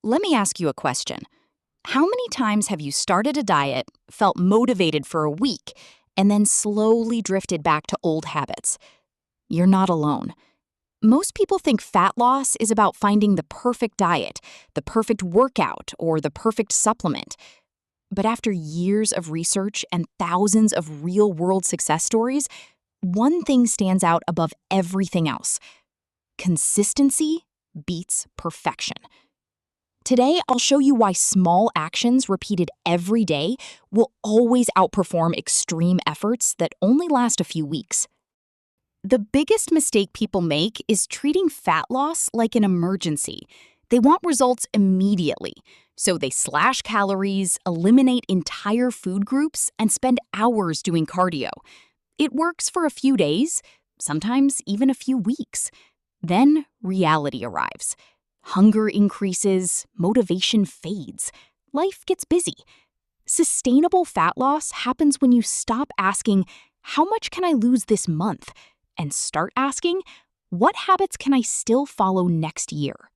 Let me ask you a question. How many times have you started a diet, felt motivated for a week, and then slowly drifted back to old habits? You're not alone. Most people think fat loss is about finding the perfect diet, the perfect workout, or the perfect supplement. But after years of research and thousands of real-world success stories, one thing stands out above everything else. Consistency beats perfection. Today, I'll show you why small actions repeated every day will always outperform extreme efforts that only last a few weeks. The biggest mistake people make is treating fat loss like an emergency. They want results immediately, so they slash calories, eliminate entire food groups, and spend hours doing cardio. It works for a few days, sometimes even a few weeks. Then reality arrives. Hunger increases, motivation fades, life gets busy. Sustainable fat loss happens when you stop asking, "How much can I lose this month?" and start asking, "What habits can I still follow next year?"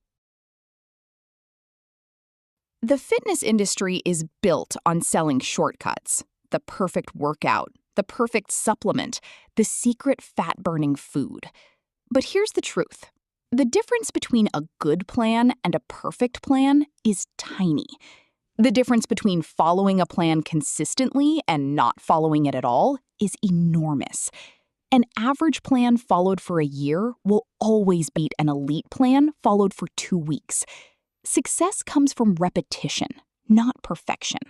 The fitness industry is built on selling shortcuts, the perfect workout, the perfect supplement, the secret fat-burning food. But here's the truth. The difference between a good plan and a perfect plan is tiny. The difference between following a plan consistently and not following it at all is enormous. An average plan followed for a year will always beat an elite plan followed for 2 weeks. Success comes from repetition, not perfection.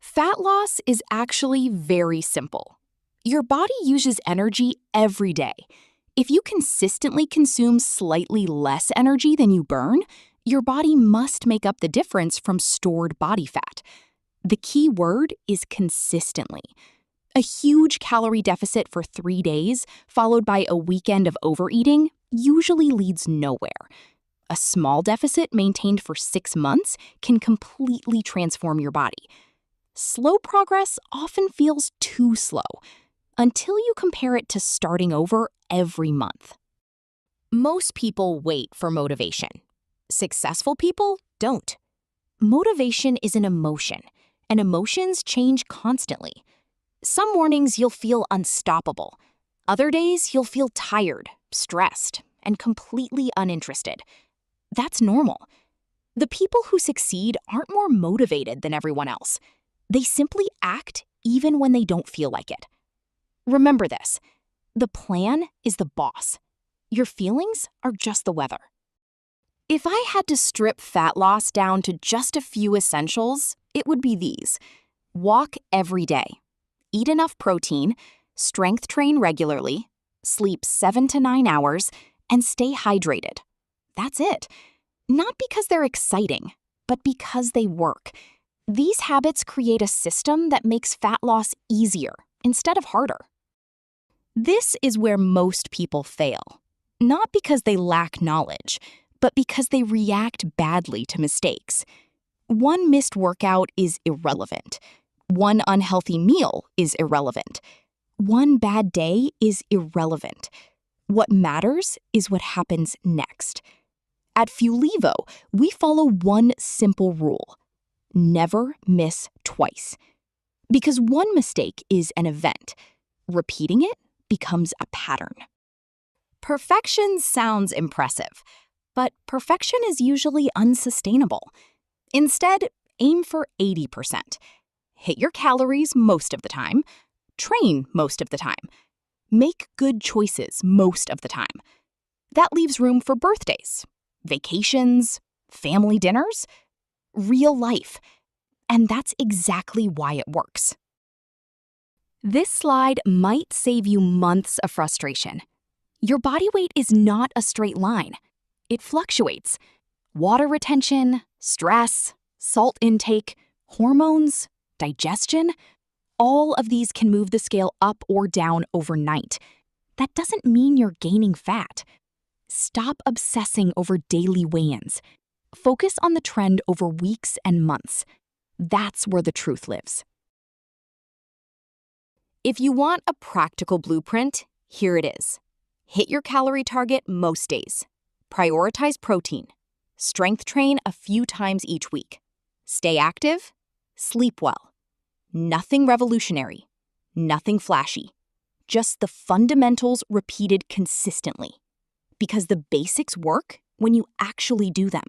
Fat loss is actually very simple. Your body uses energy every day. If you consistently consume slightly less energy than you burn, your body must make up the difference from stored body fat. The key word is consistently. A huge calorie deficit for 3 days, followed by a weekend of overeating, usually leads nowhere. A small deficit maintained for 6 months can completely transform your body. Slow progress often feels too slow, until you compare it to starting over every month. Most people wait for motivation. Successful people don't. Motivation is an emotion, and emotions change constantly. Some mornings you'll feel unstoppable. Other days you'll feel tired, stressed, and completely uninterested. That's normal. The people who succeed aren't more motivated than everyone else. They simply act even when they don't feel like it. Remember this, the plan is the boss. Your feelings are just the weather. If I had to strip fat loss down to just a few essentials, it would be these. Walk every day. Eat enough protein, strength train regularly, sleep 7 to 9 hours, and stay hydrated. That's it. Not because they're exciting, but because they work. These habits create a system that makes fat loss easier instead of harder. This is where most people fail, not because they lack knowledge, but because they react badly to mistakes. One missed workout is irrelevant. One unhealthy meal is irrelevant. One bad day is irrelevant. What matters is what happens next. At Fuelivo, we follow one simple rule: never miss twice. Because one mistake is an event. Repeating it becomes a pattern. Perfection sounds impressive, but perfection is usually unsustainable. Instead, aim for 80%. Hit your calories most of the time. Train most of the time. Make good choices most of the time. That leaves room for birthdays, vacations, family dinners, real life. And that's exactly why it works. This slide might save you months of frustration. Your body weight is not a straight line. It fluctuates. Water retention, stress, salt intake, hormones, digestion, all of these can move the scale up or down overnight. That doesn't mean you're gaining fat. Stop obsessing over daily weigh-ins. Focus on the trend over weeks and months. That's where the truth lives. If you want a practical blueprint, here it is. Hit your calorie target most days. Prioritize protein. Strength train a few times each week. Stay active, sleep well. Nothing revolutionary, nothing flashy. Just the fundamentals repeated consistently. Because the basics work when you actually do them.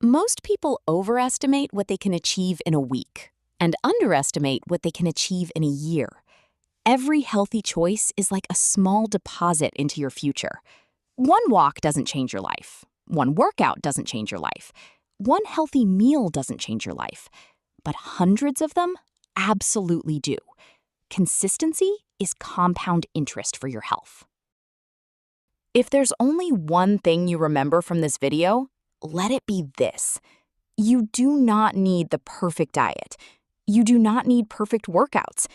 Most people overestimate what they can achieve in a week and underestimate what they can achieve in a year. Every healthy choice is like a small deposit into your future. One walk doesn't change your life. One workout doesn't change your life. One healthy meal doesn't change your life. But hundreds of them absolutely do. Consistency is compound interest for your health. If there's only one thing you remember from this video, let it be this. You do not need the perfect diet. You do not need perfect workouts.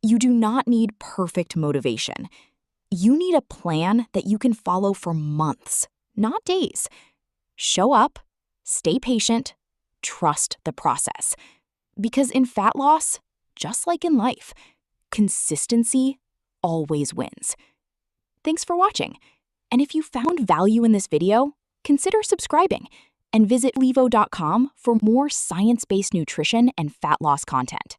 You do not need perfect motivation. You need a plan that you can follow for months, not days. Show up, stay patient, trust the process. Because in fat loss, just like in life, consistency always wins. Thanks for watching. And if you found value in this video, consider subscribing and visit Fuelivo.com for more science-based nutrition and fat loss content.